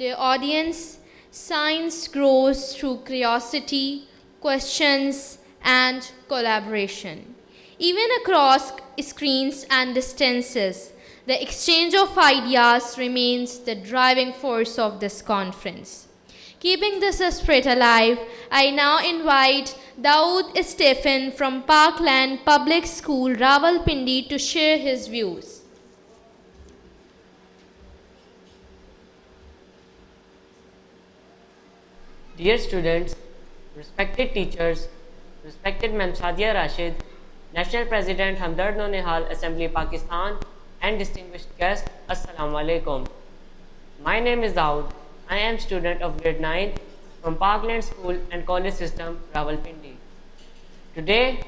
Dear audience, science grows through curiosity, questions, and collaboration. Even across screens and distances, the exchange of ideas remains the driving force of this conference. Keeping this spirit alive, I now invite Dawood Stephen from Parkland Public School, Rawalpindi, to share his views. Dear students, respected teachers, respected Ma'am Sadia Rashid, National President Hamdard Nonehal Assembly Pakistan, and distinguished guests, Assalamu alaikum. My name is Daud. I am student of grade 9th from Parkland School and College System, Rawalpindi. Today,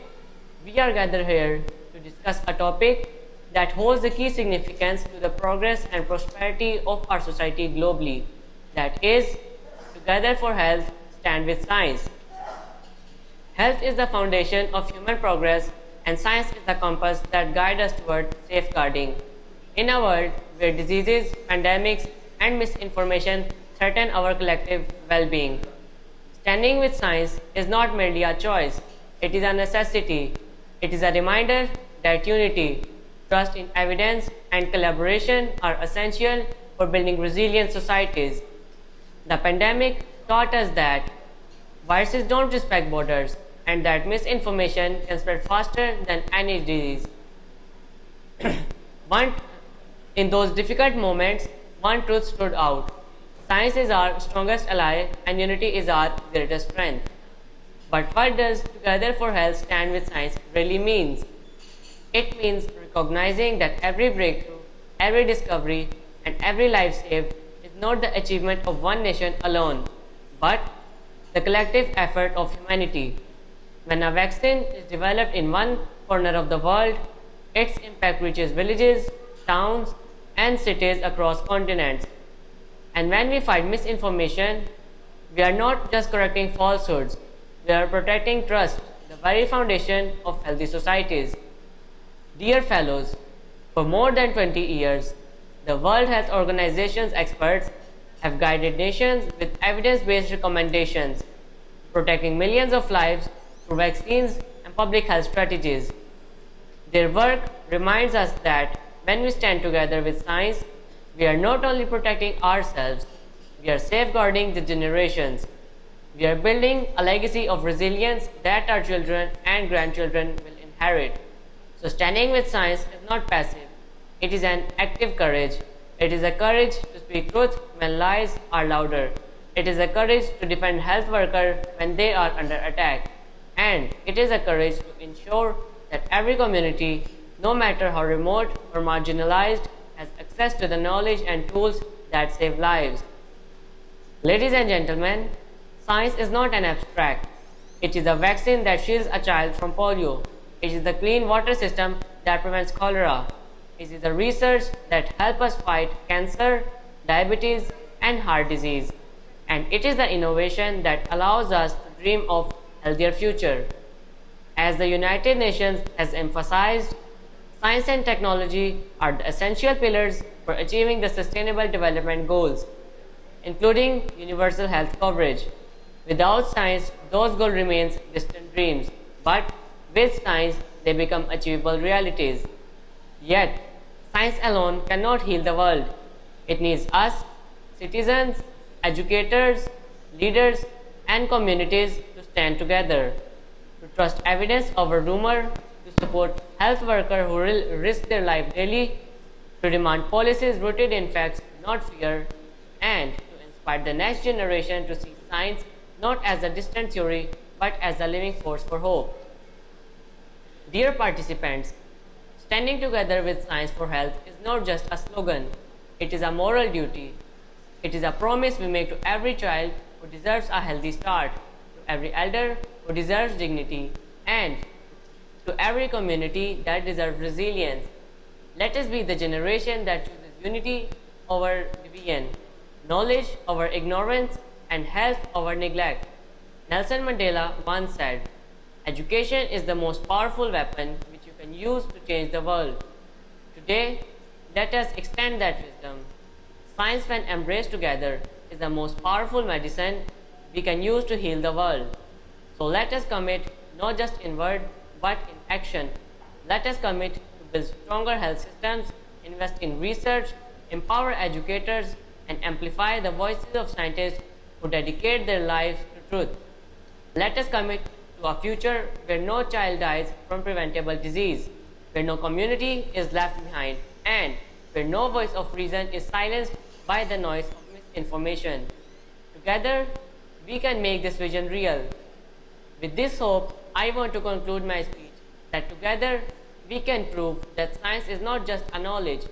we are gathered here to discuss a topic that holds a key significance to the progress and prosperity of our society globally, that is, Together for Health, Stand with Science. Health is the foundation of human progress, and science is the compass that guides us toward safeguarding. In a world where diseases, pandemics, and misinformation threaten our collective well-being, standing with science is not merely a choice, it is a necessity. It is a reminder that unity, trust in evidence, and collaboration are essential for building resilient societies. The pandemic taught us that viruses don't respect borders and that misinformation can spread faster than any disease. One, in those difficult moments, one truth stood out. Science is our strongest ally and unity is our greatest strength. But what does Together for Health Stand with Science really means? It means recognizing that every breakthrough, every discovery, and every life saved is not the achievement of one nation alone, but the collective effort of humanity. When a vaccine is developed in one corner of the world, its impact reaches villages, towns, and cities across continents. And when we fight misinformation, we are not just correcting falsehoods, we are protecting trust, the very foundation of healthy societies. Dear fellows, for more than 20 years, the World Health Organization's experts have guided nations with evidence-based recommendations, protecting millions of lives through vaccines and public health strategies. Their work reminds us that when we stand together with science, we are not only protecting ourselves, we are safeguarding the generations. We are building a legacy of resilience that our children and grandchildren will inherit. So standing with science is not passive, it is an active courage. It is a courage to speak truth when lies are louder. It is a courage to defend health workers when they are under attack. And it is a courage to ensure that every community, no matter how remote or marginalized, has access to the knowledge and tools that save lives. Ladies and gentlemen, science is not an abstract. It is a vaccine that shields a child from polio. It is the clean water system that prevents cholera. It is the research that helps us fight cancer, diabetes, and heart disease. And it is the innovation that allows us to dream of a healthier future. As the United Nations has emphasized, science and technology are the essential pillars for achieving the Sustainable Development Goals, including universal health coverage. Without science, those goals remain distant dreams, but with science, they become achievable realities. Yet, science alone cannot heal the world. It needs us, citizens, educators, leaders, and communities to stand together, to trust evidence over rumor, to support health workers who risk their life daily, to demand policies rooted in facts, not fear, and to inspire the next generation to see science not as a distant theory but as a living force for hope. Dear participants, standing together with Science for Health is not just a slogan, it is a moral duty. It is a promise we make to every child who deserves a healthy start, to every elder who deserves dignity, and to every community that deserves resilience. Let us be the generation that chooses unity over division, knowledge over ignorance, and health over neglect. Nelson Mandela once said, "Education is the most powerful weapon which you can use to change the world." Today, let us extend that wisdom. Science, when embraced together, is the most powerful medicine we can use to heal the world. So let us commit not just in word but in action. Let us commit to build stronger health systems, invest in research, empower educators, and amplify the voices of scientists who dedicate their lives to truth. Let us commit to a future where no child dies from preventable disease, where no community is left behind, and where no voice of reason is silenced by the noise of misinformation. Together, we can make this vision real. With this hope, I want to conclude my speech that together we can prove that science is not just a knowledge,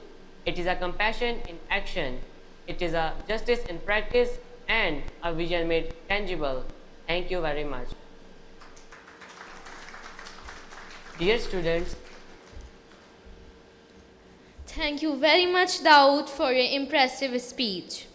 it is a compassion in action, it is a justice in practice, and a vision made tangible. Thank you very much. Dear students, Thank you very much, Daud, for your impressive speech.